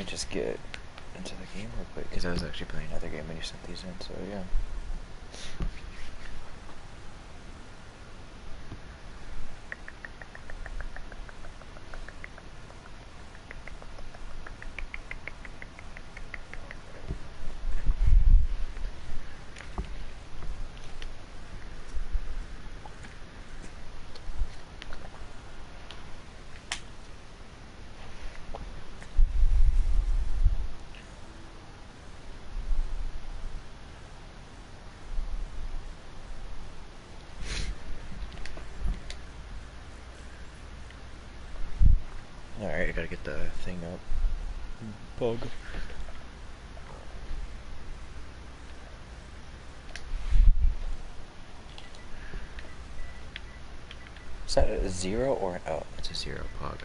just get into the game real quick, because I was actually playing another game when you sent these in, so yeah. Alright, I gotta get the thing up. Bug. Is that a 0 or an O? It's a 0, Pog.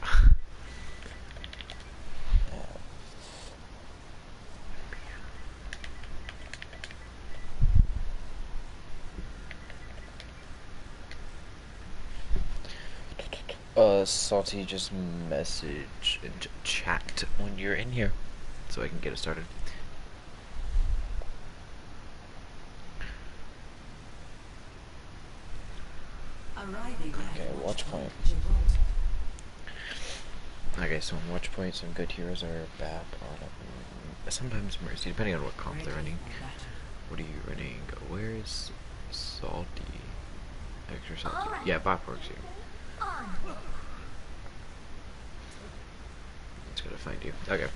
Salty, just message and chat when you're in here, so I can get it started. Okay, watch point. Okay, so in watch point, some good heroes are bad. Sometimes Mercy, depending on what comp they're running. What are you running? Where's Salty? Extra Salty. Yeah, bot works here. It's gonna find you. Okay.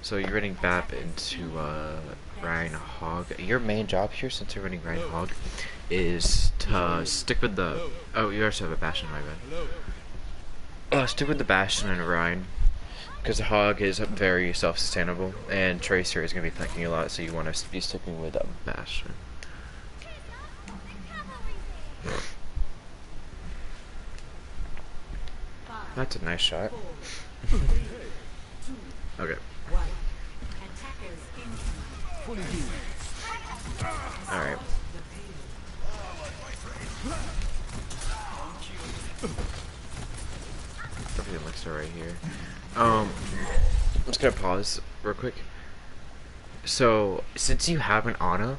So you're running BAP into Ryan Hog. Your main job here, since you're running Ryan Hog, is to stick with the. Oh, you also have a Bastion, my bad. Stick with the Bastion and Ryan, because the Hog is very self-sustainable, and Tracer is gonna be tanking a lot, so you want to be sticking with Bastion. That's a nice shot. Okay. Alright. Everything looks right here. I'm just gonna pause real quick. So, since you have an Ana,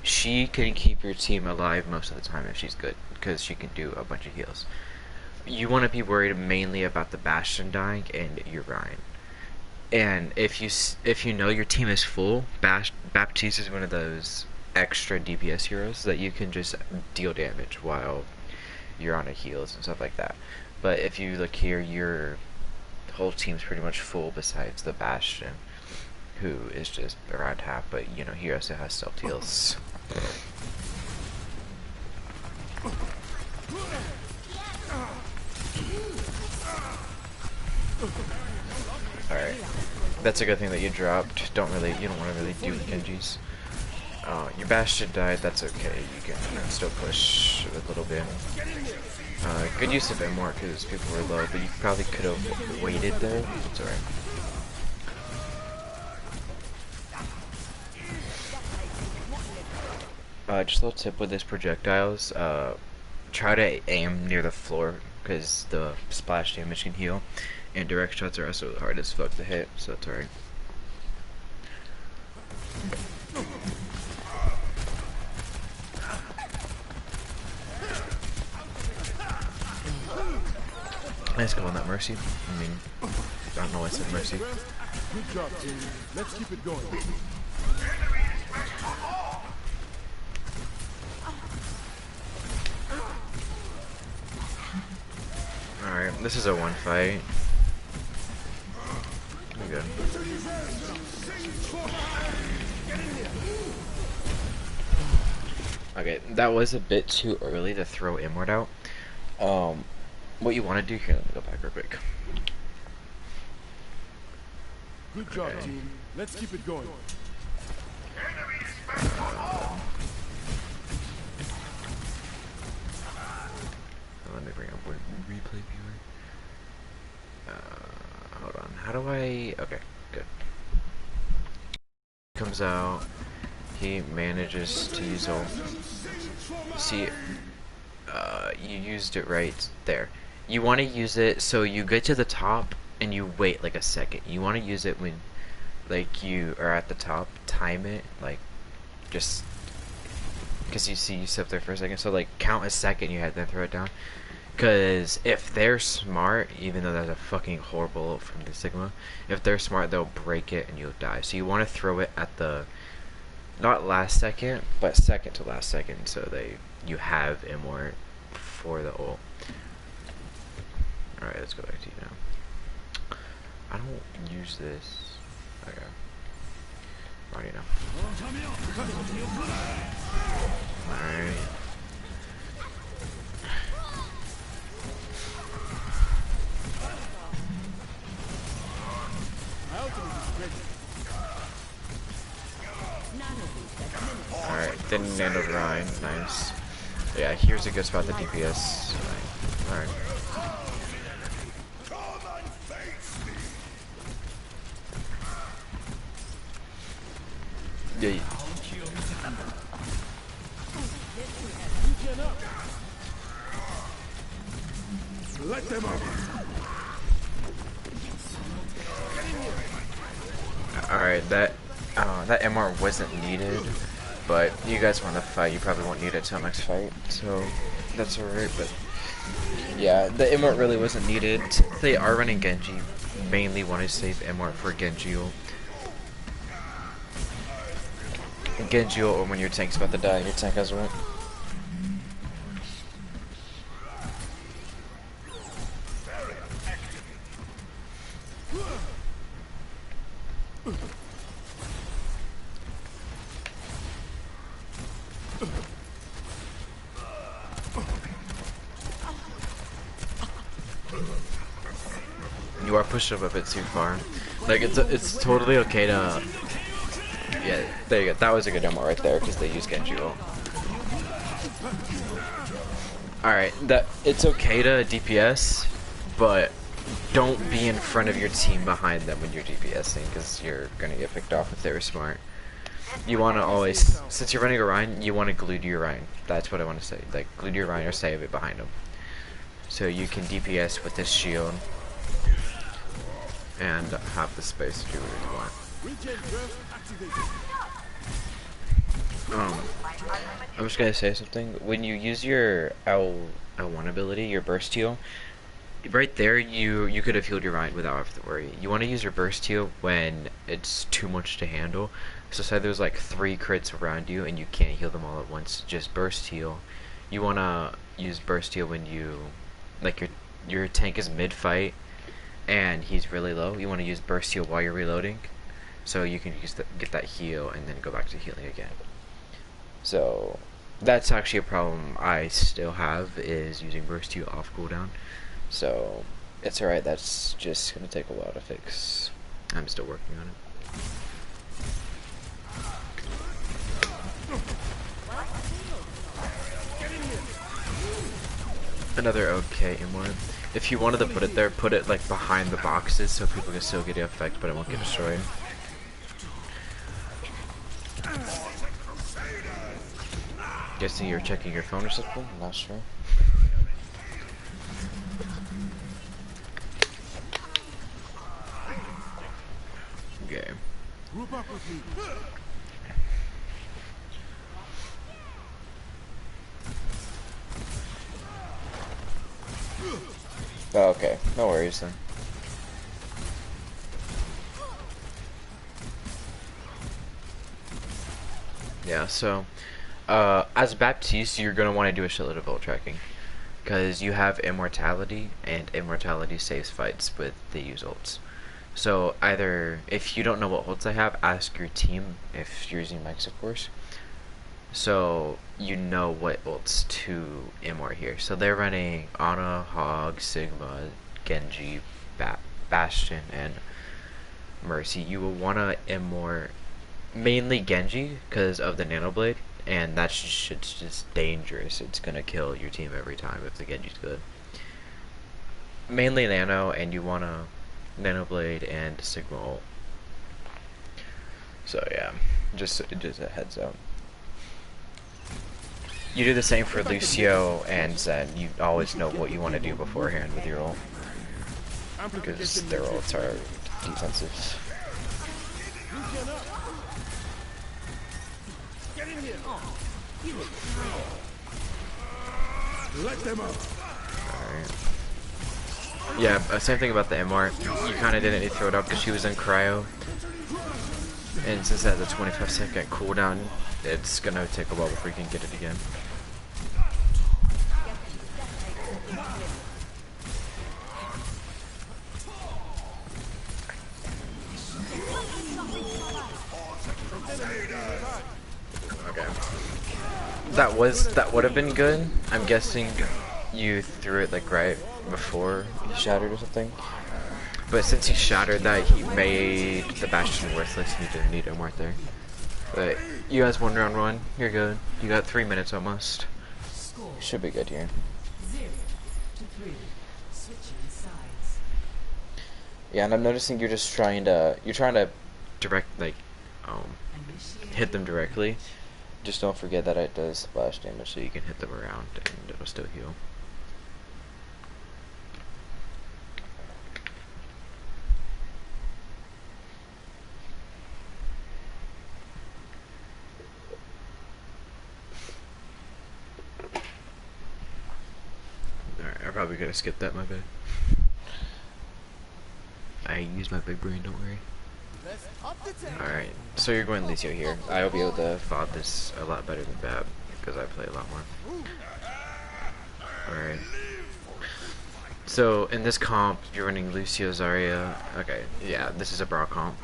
she can keep your team alive most of the time if she's good, because she can do a bunch of heals. You want to be worried mainly about the Bastion dying and your Ryan. And if you know your team is full, Baptiste is one of those extra DPS heroes that you can just deal damage while you're on a heals and stuff like that. But if you look here, your whole team's pretty much full besides the Bastion, who is just around half, but you know, he also has stealth heals. Alright. That's a good thing that you dropped. You don't want to really do Genji's. Your Bastion died, that's okay. You can still push a little bit. Good use of Immort because people were low, but you probably could have waited there. It's alright. Just a little tip with this projectiles. Try to aim near the floor because the splash damage can heal. And direct shots are also hard as fuck to hit, so that's alright. Nice call on that Mercy. I mean, I don't know why I said Mercy. Good job, team. Let's keep it going. Alright, this is a one fight. Good. Okay, that was a bit too early to throw Immort out. What you want to do here, let me go back real quick. Good job, team. Let's keep it going. Let me bring up replay viewer. Hold on. How do I? Okay, good. Comes out. He manages to use ult. See, you used it right there. You want to use it so you get to the top and you wait like a second. You want to use it when like you are at the top. Time it like just because you see you sit there for a second. So like count a second. You had then throw it down. Because if they're smart, even though that's a fucking horrible ult from the Sigma, if they're smart, they'll break it and you'll die. So you want to throw it at the not last second, but second to last second, so you have immort for the ult. All right, let's go back to you now. I don't use this. Okay. Already know. Alright. Alright, didn't nano Ryan. Nice. Yeah, here's a good spot, the DPS. Alright. Yeah. Let them up. Alright, that MR wasn't needed, but you guys want to fight, you probably won't need it till next fight, so that's alright, but yeah, the MR really wasn't needed. They are running Genji, mainly want to save MR for Genji ult. Genji ult, or when your tank's about to die, your tank has ult. You are pushed up a bit too far. Like it's totally okay to. Yeah, there you go. That was a good demo right there because they use Genji ult. All right, it's okay to DPS, but don't be in front of your team behind them when you're DPSing because you're gonna get picked off if they were smart. You want to always, since you're running Orion, you want to glue to your Orion. That's what I want to say. Like glue to your Orion or save it behind them, so you can DPS with this shield and have the space to do what you want. I'm just gonna say something. When you use your L1 ability, your burst heal, right there you could have healed your Ryan without having to worry. You want to use your burst heal when it's too much to handle. So say there's like 3 crits around you and you can't heal them all at once. Just burst heal. You want to use burst heal when you like your tank is mid fight and he's really low. You want to use burst heal while you're reloading, so you can get that heal and then go back to healing again. So that's actually a problem I still have, is using burst heal off cooldown. So it's alright, that's just gonna take a while to fix. I'm still working on it. Another okay M1. If you wanted to put it there, put it like behind the boxes so people can still get the effect, but it won't get destroyed. Guessing you're checking your phone or something? I'm not sure. Okay. Group up with me. Oh, okay, no worries then. Yeah, so as Baptiste, you're gonna want to do a shitload of ult tracking, because you have immortality, and immortality saves fights with the use ults. So either, if you don't know what ults they have, ask your team, if you're using mics of course, so you know what ults to immort here. So they're running Ana, Hog, Sigma, Genji, Bastion, and Mercy. You will want to immort mainly Genji because of the Nano Blade, and that shit's just dangerous. It's gonna kill your team every time if the Genji's good. Mainly Nano, and you wanna Nano Blade and Sigma ult. So yeah, just a heads up. You do the same for Lucio and Zen. You always know what you want to do beforehand with your ult. because their ults are defensive. Get in here. Let them up. Alright. Yeah, same thing about the MR. You kind of didn't need to throw it up because she was in cryo. And since it has a 25-second cooldown, it's gonna take a while before you can get it again. Okay. That would have been good. I'm guessing you threw it like right before he shattered or something. But since he shattered that, he made the Bastion worthless and you didn't need him right there. But you guys won round 1, you're good. You got 3 minutes almost. Should be good here. 0-3. Switching sides. Yeah, and I'm noticing you're trying to direct, like, hit them directly. Just don't forget that it does splash damage, so you can hit them around and it'll still heal. Alright, I probably could have skipped that, my bad. I use my big brain, don't worry. Alright, so you're going Lucio here. I'll be able to FOD this a lot better than Bab, because I play a lot more. Alright. So, in this comp, you're running Lucio, Zarya. Okay, yeah, this is a Brawl comp.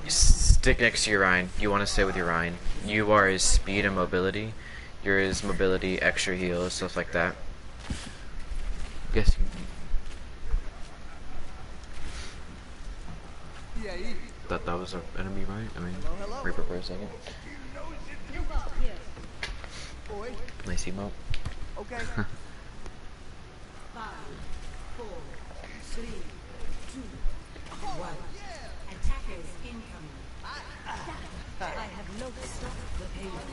Stick next to your Rhine. You want to stay with your Rhine. You are his speed and mobility. You're his mobility, extra heal, stuff like that. Guess you... Thought that was an enemy, right? I mean, Reaper for a second. Nice emote. Okay. 5, 4, 3, 2, 1. Attackers incoming. I have no stop the payload.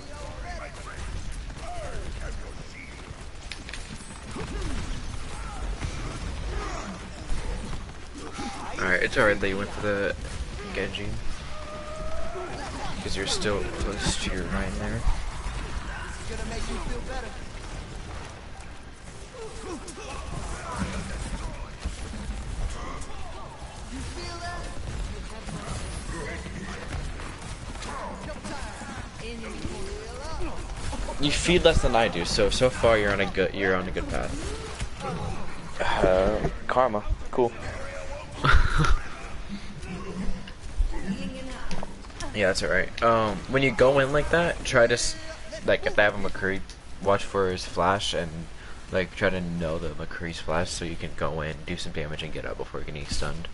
Alright, it's alright that you went for the Genji. Because you're still close to your Rhine there. Gonna make you feel better. You feel that? You feed less than I do, so far you're on a good path. Karma, cool. Yeah, that's alright. When you go in like that, try to like if they have a McCree, watch for his flash and like try to know the McCree's flash so you can go in, do some damage, and get out before getting stunned.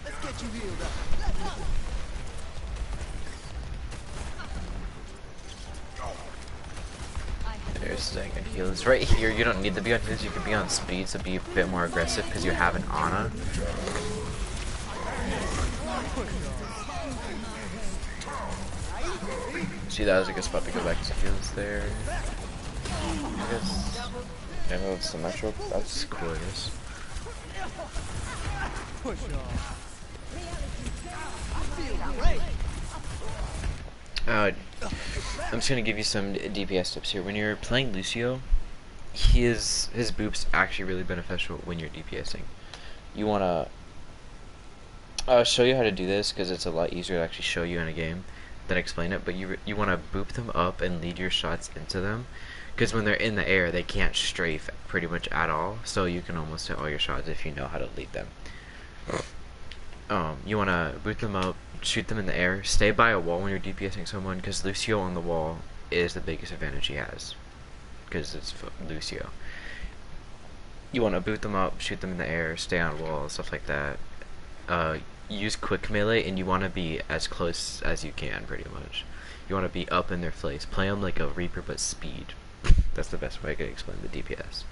Let's get you healed up. There's second heals. Right here, you don't need to be on heals, you can be on speed, so be a bit more aggressive because you have an Ana. See, that was a good spot to go back to heals there. I guess. I know it's symmetrical. That's cool, I guess. I'm just gonna give you some DPS tips here. When you're playing Lucio, his boop's actually really beneficial when you're DPSing. You wanna I'll show you how to do this because it's a lot easier to actually show you in a game than explain it. But you wanna boop them up and lead your shots into them, because when they're in the air, they can't strafe pretty much at all. So you can almost hit all your shots if you know how to lead them. You wanna boot them up, shoot them in the air, stay by a wall when you're DPSing someone, because Lucio on the wall is the biggest advantage he has, because it's Lucio. You wanna boot them up, shoot them in the air, stay on walls, stuff like that. Use quick melee, and you wanna be as close as you can, pretty much. You wanna be up in their face. Play them like a Reaper, but speed. That's the best way I can explain the DPS.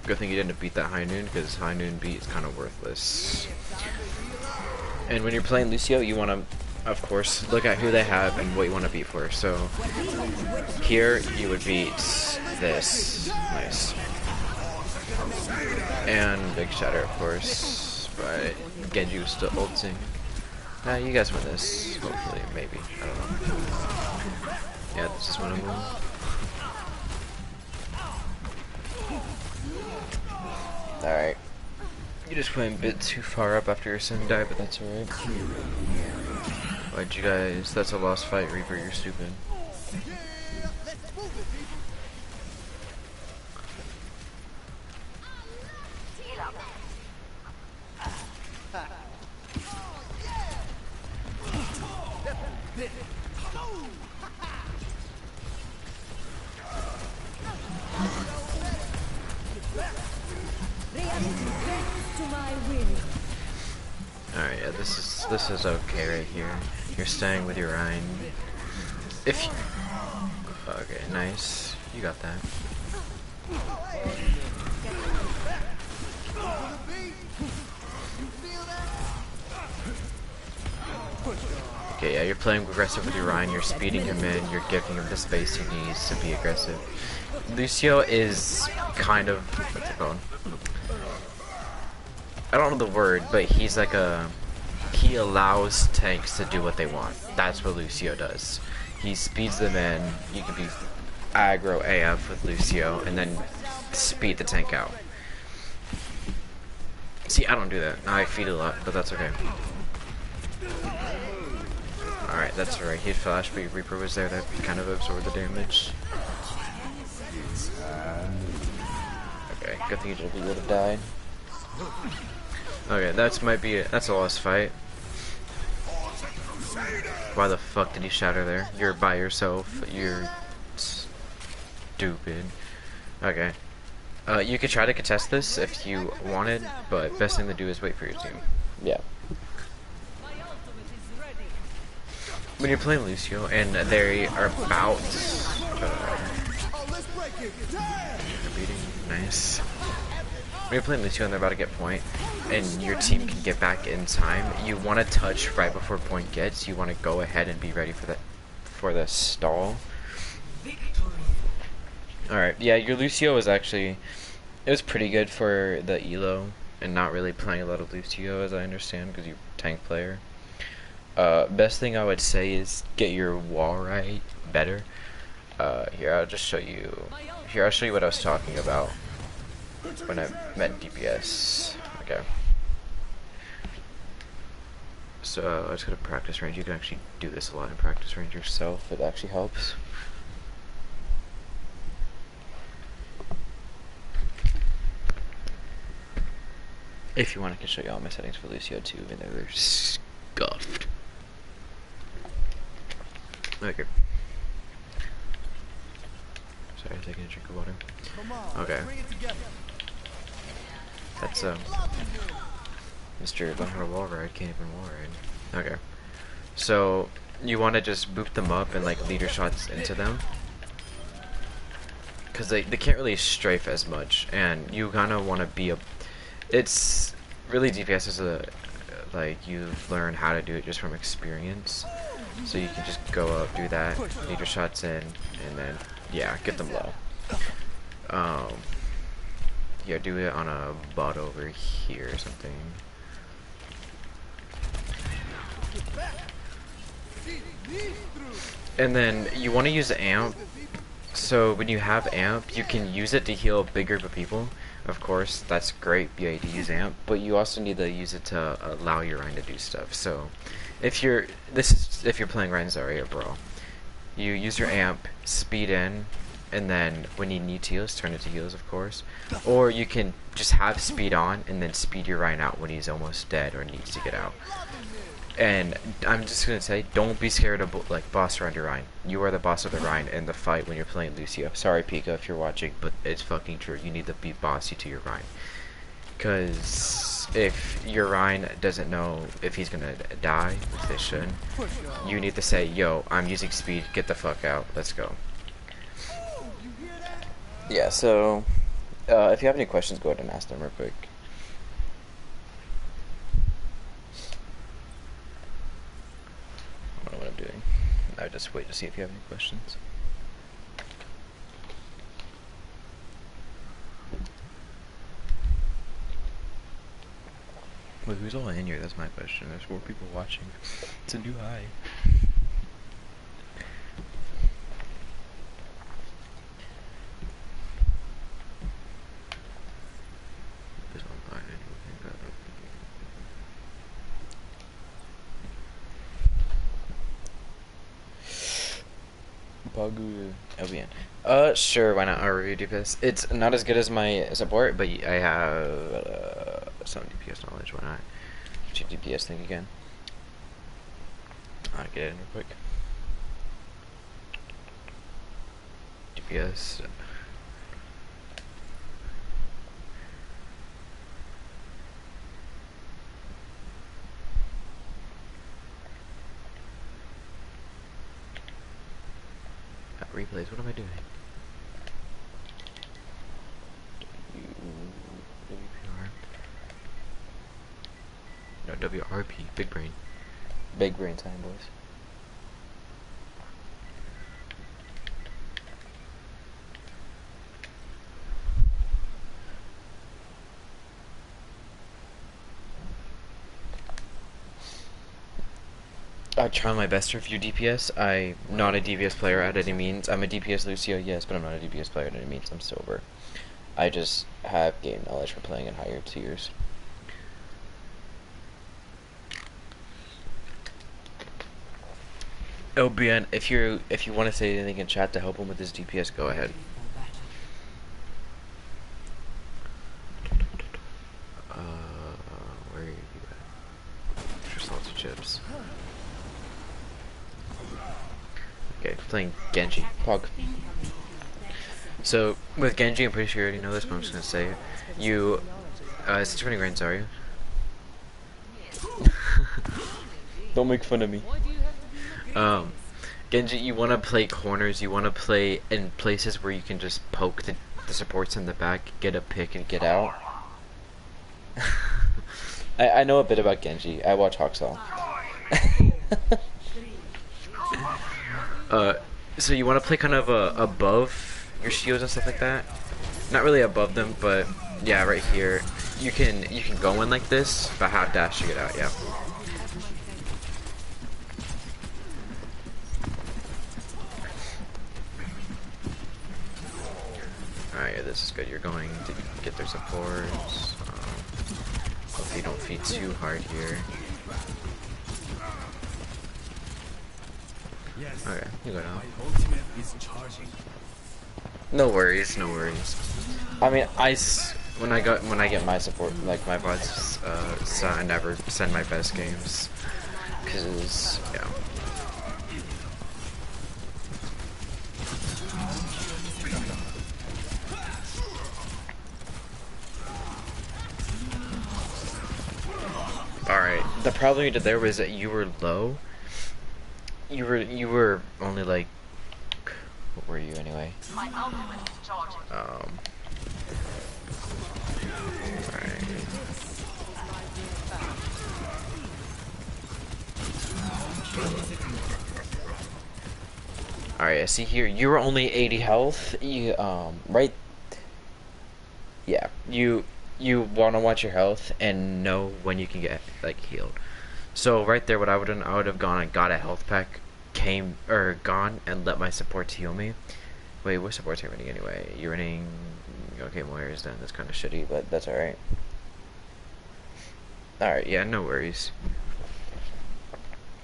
Good thing you didn't beat that high noon, because high noon beat is kind of worthless. And when you're playing Lucio, you want to, of course, look at who they have and what you want to beat for. So here you would beat this. Nice. And Big Shatter, of course. But Genji was still ulting. You guys win this. Hopefully, maybe. I don't know. Yeah, this is one of them. Alright. You just went a bit too far up after your son died, but that's alright. Why'd you guys... That's a lost fight, Reaper, you're stupid. Alright, yeah, this is okay right here. You're staying with your Rhine. If you... Okay, nice. You got that. Okay, yeah, you're playing aggressive with your Rhine, you're speeding him in, you're giving him the space he needs to be aggressive. Lucio is kind of... What's it called? I don't know the word, but he's like a... He allows tanks to do what they want. That's what Lucio does. He speeds them in, you can be aggro AF with Lucio, and then speed the tank out. See, I don't do that. I feed a lot, but that's okay. Alright, that's alright. He had flash, but Reaper was there that kind of absorbed the damage. Okay, good thing he would have died. Okay, that's a lost fight. Why the fuck did he shatter there? You're by yourself. You're stupid. Okay. You could try to contest this if you wanted, but best thing to do is wait for your team. Yeah. When you're playing Lucio and they are about beating, nice. When you're playing Lucio and they're about to get point, and your team can get back in time, you want to touch right before point gets. You want to go ahead and be ready for the stall. Alright, yeah, your Lucio was actually, it was pretty good for the elo, and not really playing a lot of Lucio, as I understand, because you're a tank player. Best thing I would say is get your wall right better. Here, I'll just show you. Here, I'll show you what I was talking about when I meant DPS. Okay. So let's go to practice range. You can actually do this a lot in practice range yourself. It actually helps. If you want, I can show you all my settings for Lucio too, and they're scuffed. Okay. Sorry, I'm taking a drink of water. Okay. That's Mr. Learn How to Wall Ride can't even wall ride. Okay. So you want to just boop them up and like leader shots into them, because they can't really strafe as much, and you kind of want to be a. It's really DPS is a like you've learned how to do it just from experience. So you can just go up, do that, lead your shots in, and then, yeah, get them low. Yeah, do it on a bot over here or something. And then you want to use amp. So when you have amp, you can use it to heal a big group of people. Of course, that's great, BA to use amp, but you also need to use it to allow your Rhine to do stuff. So if you're playing Rhine Zarya or Brawl, you use your amp, speed in, and then when you need heals, turn it to heals, of course. Or you can just have speed on and then speed your Rhine out when he's almost dead or needs to get out. And I'm just gonna say, don't be scared of like boss around your Rhine. You are the boss of the Rhine in the fight when you're playing Lucio. Sorry, Pika, if you're watching, but it's fucking true. You need to be bossy to your Rhine, because if your Rhine doesn't know if he's gonna die, which they should, you need to say, "Yo, I'm using speed. Get the fuck out. Let's go." Yeah, so if you have any questions, go ahead and ask them real quick. I don't know what I'm doing. I would just wait to see if you have any questions. Wait, who's all in here? That's my question. There's 4 people watching. It's a new high. There's online anyway. Bagu LBN. Sure, why not? I'll review DPS. It's not as good as my support, but I have some DPS knowledge. Why not? Check DPS thing again. I'll get it in real quick. DPS. Replays. What am I doing? WPR. No, WRP. Big brain. Big brain time, boys. I try my best to review DPS. I'm not a DPS player at any means. I'm a DPS Lucio, yes, but I'm not a DPS player at any means. I'm silver. I just have game knowledge for playing in higher tiers. OBN, if you want to say anything in chat to help him with his DPS, go ahead. Where are you at? Just lots of chips. Okay, playing Genji. Pog. So, with Genji, I'm pretty sure you already know this, but I'm just gonna say it. You, it's 20 grand, sorry. Don't make fun of me. Genji, you want to play corners, you want to play in places where you can just poke the supports in the back, get a pick, and get out. I know a bit about Genji. I watch Hawksall. So you want to play kind of above your shields and stuff like that. Not really above them, but yeah, right here. You can go in like this, but half dash to get out. Yeah. Alright, yeah, this is good. You're going to get their supports. Hopefully you don't feed too hard here. Okay, you go now. No worries, no worries. I mean, when I get my support, like my bots, so I never send my best games, cause yeah. Alright, the problem you did there was that you were low. You were only like, what were you anyway? Alright. Alright, I see here, you were only 80 health. You, right, yeah, you want to watch your health and know when you can get like healed. So right there, what I would have gone and got a health pack, gone and let my supports heal me. Wait, what supports are you running anyway? You're running, okay, Moira's then. That's kind of shitty, but that's alright. Alright, yeah, no worries.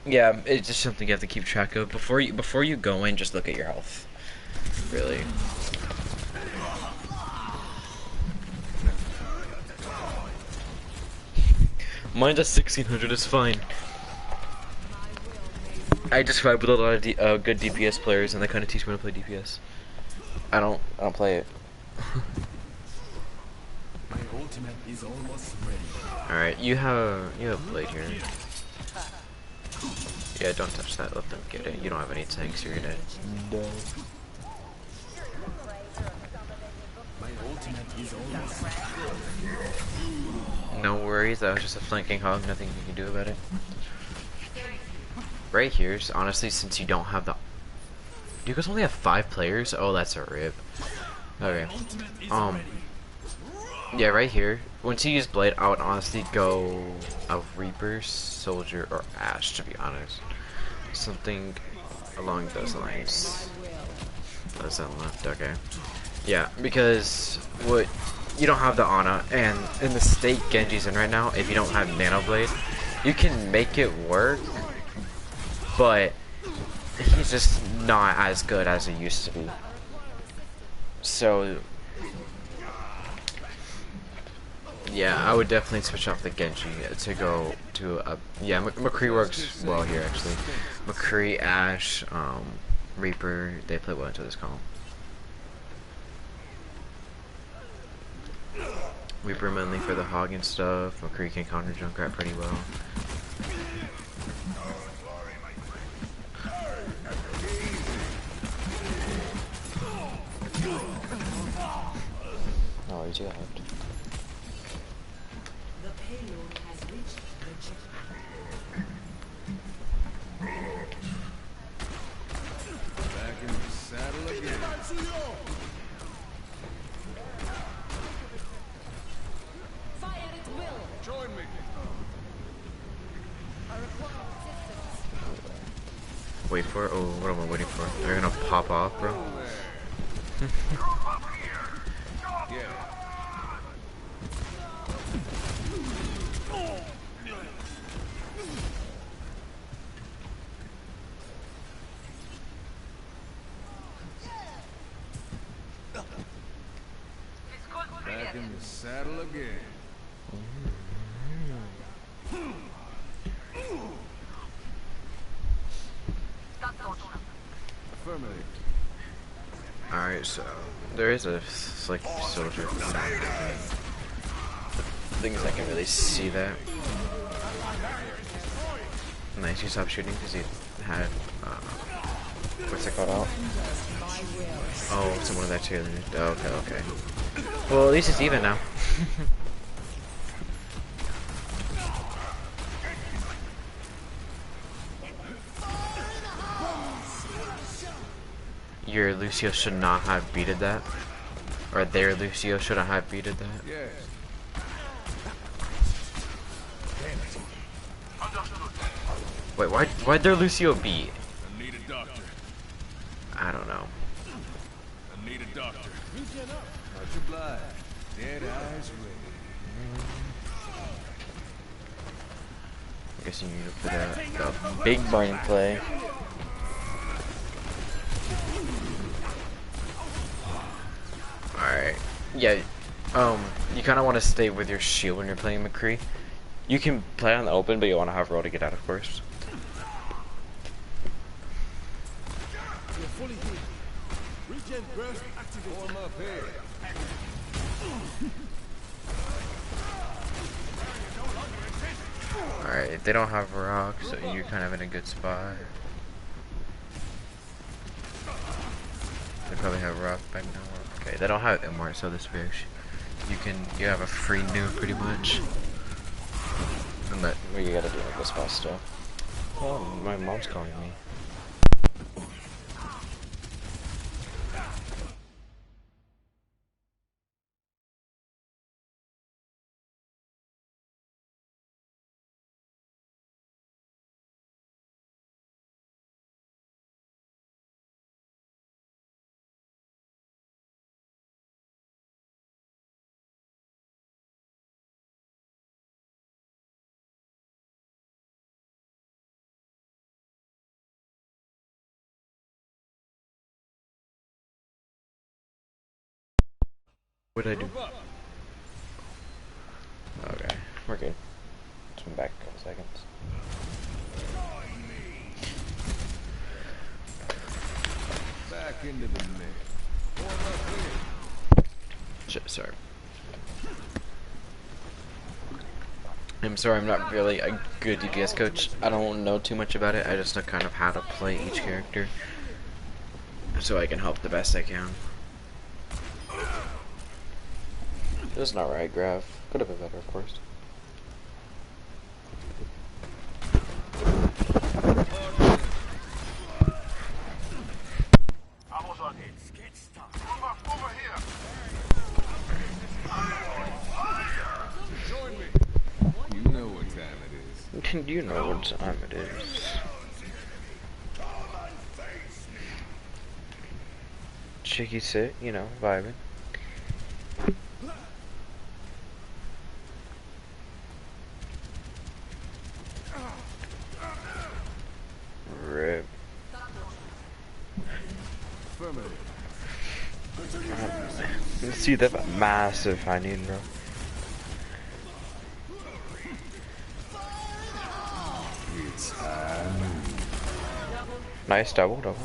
Yeah, it's just something you have to keep track of before you go in. Just look at your health, really. Mine's at 1600, it's fine. I just vibe with a lot of good DPS players, and they kind of teach me how to play DPS. I don't play it. My ultimate is almost ready. Alright, you have blade here. Yeah, don't touch that, let them get it. You don't have any tanks, you're gonna die. No worries, that was just a flanking hog, nothing you can do about it. Right here's honestly, since you don't have the... Do you guys only have 5 players? Oh, that's a rip. Okay. Yeah, right here. Once you use Blade, I would honestly go a Reaper, Soldier, or Ash, to be honest. Something along those lines. That's on left, okay. Yeah, because what you don't have the Ana, and in the state Genji's in right now, if you don't have Nano Blade, you can make it work, but he's just not as good as he used to be. So yeah, I would definitely switch off the Genji to go to a... Yeah, McCree works well here, actually. McCree, Ashe, Reaper, they play well into this column. Reaper mainly for the hog and stuff. McCree can counter Junkrat pretty well. Oh, he's got left. The payload has reached the checkpoint. Back in the saddle again. Fire at will. Join me. I require assistance. Wait for it. Oh, what am I waiting for? They're gonna pop off, bro. Yeah. Back in the saddle again. Affirmative. Alright, so there is a slick soldier. Things I can really see that. Nice, you stopped shooting because he had what's it called out? Oh, someone of that cheerleader. Oh, okay, okay. Well, at least it's even now. Your Lucio should not have beated that. Or their Lucio should not have beated that. Yes. Wait, why'd their Lucio beat? I need a doctor. I don't know. I need a doctor. Regen up. Much obliged. Dead eyes ready. I guess you need to put that big brain play. Alright. Yeah, you kind of want to stay with your shield when you're playing McCree. You can play on the open, but you want to have roll to get out, of course. You're fully healed. Regen burst activate. Warm up here. Alright, they don't have rock, so you're kind of in a good spot. They probably have rock by now. Okay, they don't have Immort, so this fish. You have a free nuke pretty much. And that what you gotta do with this boss stuff. Oh, my mom's calling me. What'd I do? Okay, we're good. Come back in a couple seconds. Back into the mix. Warm up here. Shit, sorry. I'm sorry, I'm not really a good DPS coach. I don't know too much about it. I just know kind of how to play each character, so I can help the best I can. It was an alright graph. Could have been better, of course. Join me. You know what time it is. You know what time it is. Cheeky sit, you know, vibing. Rip. Let's see that massive I need, bro. Nice double.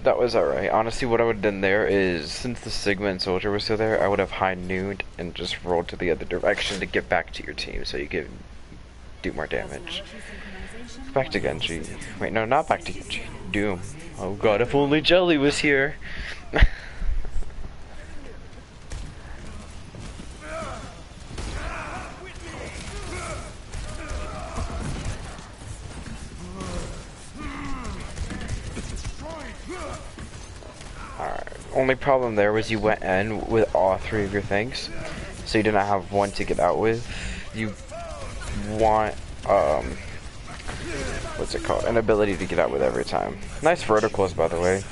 That was alright. Honestly, what I would have done there is, since the Sigma and Soldier were still there, I would have high nooned and just rolled to the other direction to get back to your team so you could do more damage. Back to Genji. Wait, no, not back to Genji. Doom. Oh god, if only Jelly was here. Only problem there was you went in with all three of your things, so you did not have one to get out with. You want, what's it called? An ability to get out with every time. Nice verticals, by the way.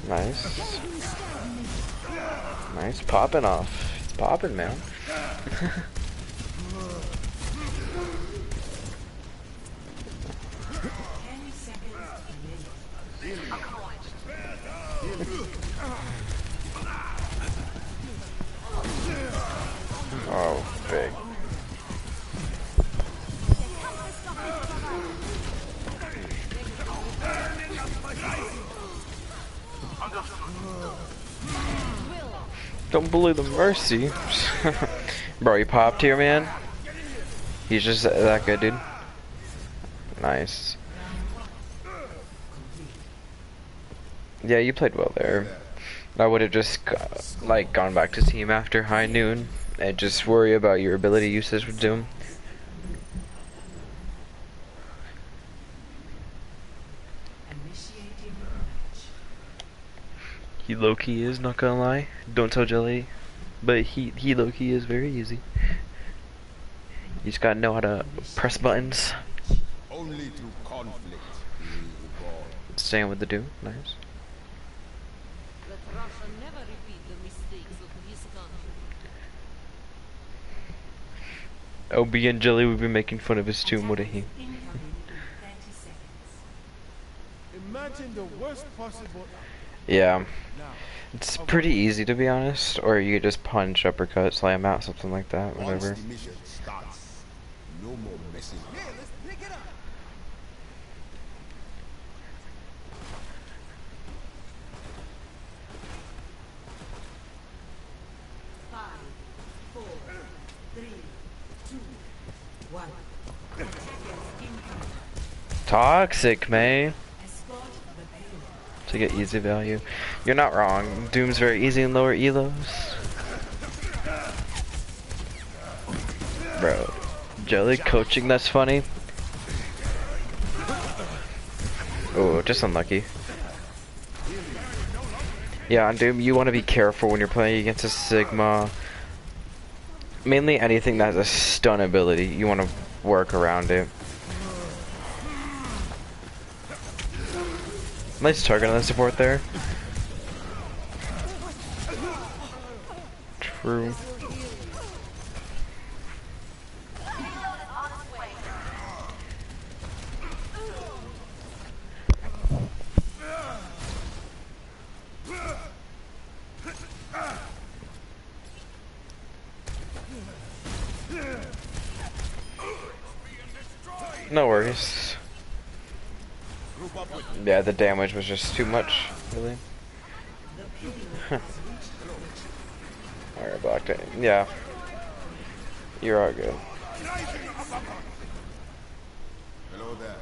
Nice. Nice, popping off. It's popping, man. Oh, big. Don't bully the Mercy. Bro, he popped here, man. He's just that good, dude. Nice. Yeah, you played well there. I would have just like gone back to team after high noon and just worry about your ability usage with Doom. He low-key is, not gonna lie. Don't tell Jelly, but he low-key is very easy. You just gotta know how to press buttons. Only through conflict. Staying with the Doom, nice. Let Russia never repeat the mistakes of this country. OB and Jelly would be making fun of his tomb, wouldn't he? Imagine the worst possible. Yeah. It's pretty easy, to be honest, or you could just punch, uppercut, slam out, something like that, whatever. Once the mission starts, no more messing. Yeah, let's pick it up. Five, 4, 3, 2, 1. Toxic, man. Escort the payload. To get easy value. You're not wrong. Doom's very easy in lower elos. Bro. Jelly coaching, that's funny. Oh, just unlucky. Yeah, on Doom, you want to be careful when you're playing against a Sigma. Mainly anything that has a stun ability, you want to work around it. Nice target on the support there. True. No worries. Yeah, the damage was just too much, really. Alright, blocked it. Yeah. You're all good. Hello there.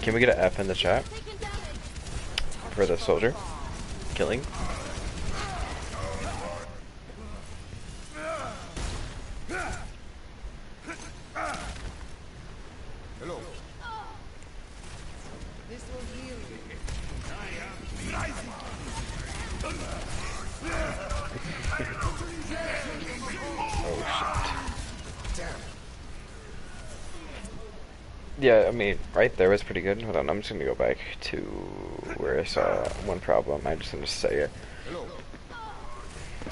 Can we get an F in the chat for the soldier killing? Hello. This will heal you. Yeah, I mean, right there was pretty good. Hold on, I'm just gonna go back to where I saw one problem. I just want to say it. Hello.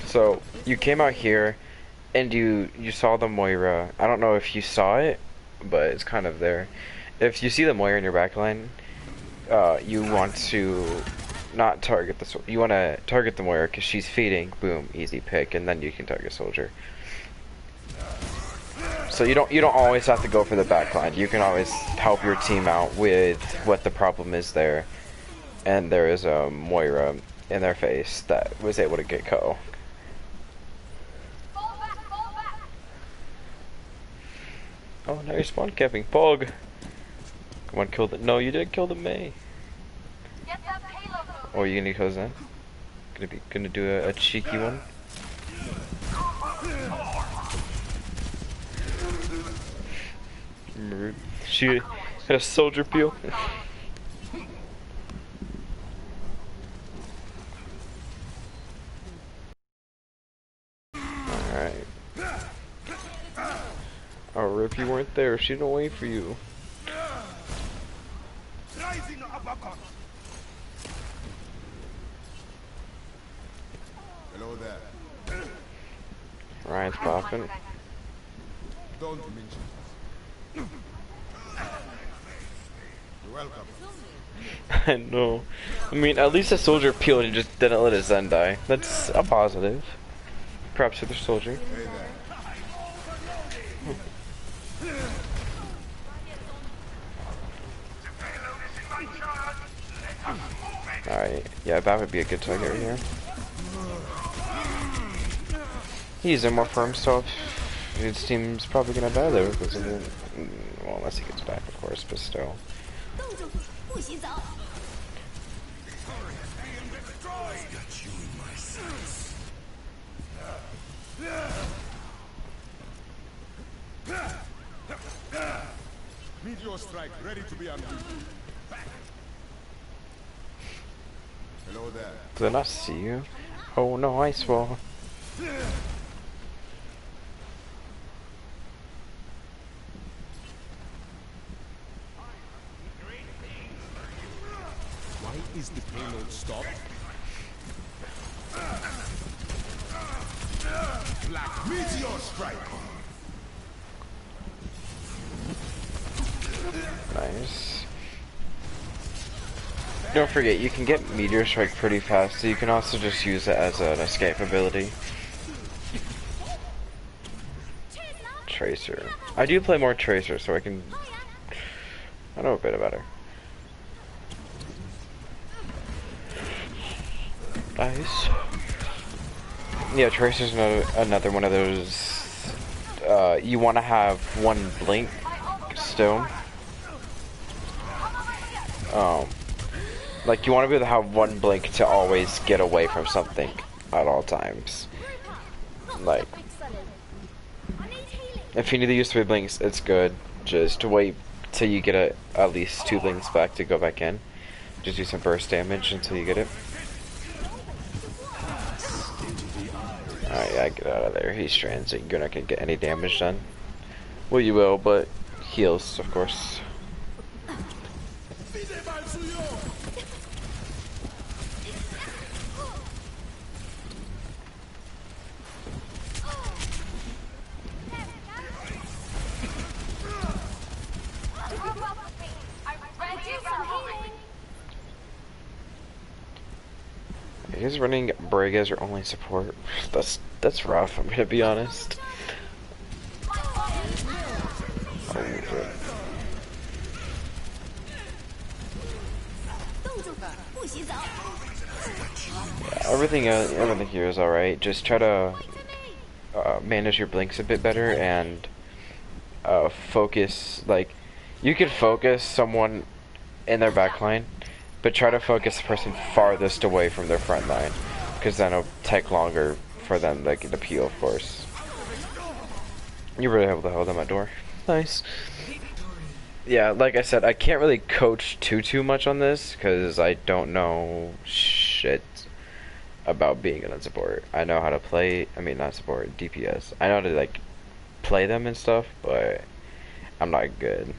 So you came out here, and you saw the Moira. I don't know if you saw it, but it's kind of there. If you see the Moira in your backline, you want to not target the you want to target the Moira because she's feeding. Boom, easy pick, and then you can target soldier. So you don't always have to go for the backline. You can always help your team out with what the problem is there. And there is a Moira in their face that was able to get KO. Oh, now you're spawn camping. Pog! Come on, kill the. No, you didn't kill the Mei. Oh, you gonna kill Zen? Gonna do a cheeky one? Rude. She had a soldier peel. Alright. Oh, Rip, you weren't there. She didn't wait for you. Hello there. Ryan's popping. Don't mention it. You're welcome. I know. I mean, at least the soldier peeled and just didn't let his Zen die. That's a positive. Props to the soldier. Hey there. Alright, yeah, that would be a good target right here. He's in more for himself. His team's probably gonna die though, because of the, well, unless he gets back, of course, but still. Meteor strike ready to be unleashed. Hello there. Did I not see you? Oh no, ice wall. Why is the payload stopped? Black meteor strike. Nice. Don't forget, you can get Meteor Strike pretty fast, so you can also just use it as an escape ability. Tracer. I do play more Tracer, so I know a bit about her. Nice. Yeah, Tracer's another one of those, you want to have one blink still. Like, you want to be able to have one blink to always get away from something at all times. Like, if you need to use 3 blinks, it's good. Just wait till you get at least 2 blinks back to go back in. Just do some burst damage until you get it. Alright, yeah, get out of there. He's transit. You're not gonna get any damage done. Well, you will, but heals, of course. He's running Brig as your only support. That's rough, I'm gonna be honest. Oh, Everything here is alright. Just try to manage your blinks a bit better and focus. Like, you could focus someone in their back line, but try to focus the person farthest away from their front line, because then it'll take longer for them to get the peel, of course. You were able to hold them at door. Nice. Yeah, like I said, I can't really coach too much on this because I don't know shit about being an support. I know how to play. I mean, not support, DPS. I know how to like play them and stuff, but I'm not good.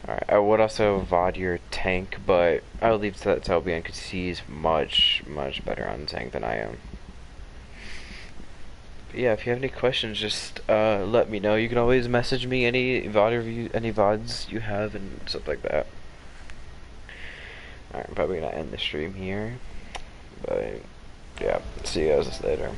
Alright, I would also VOD your tank, but I'll leave that to Albion because he's much better on tank than I am. But yeah, if you have any questions, just let me know. You can always message me any VODs you have and stuff like that. Alright, I'm probably gonna end the stream here. But yeah, see you guys later.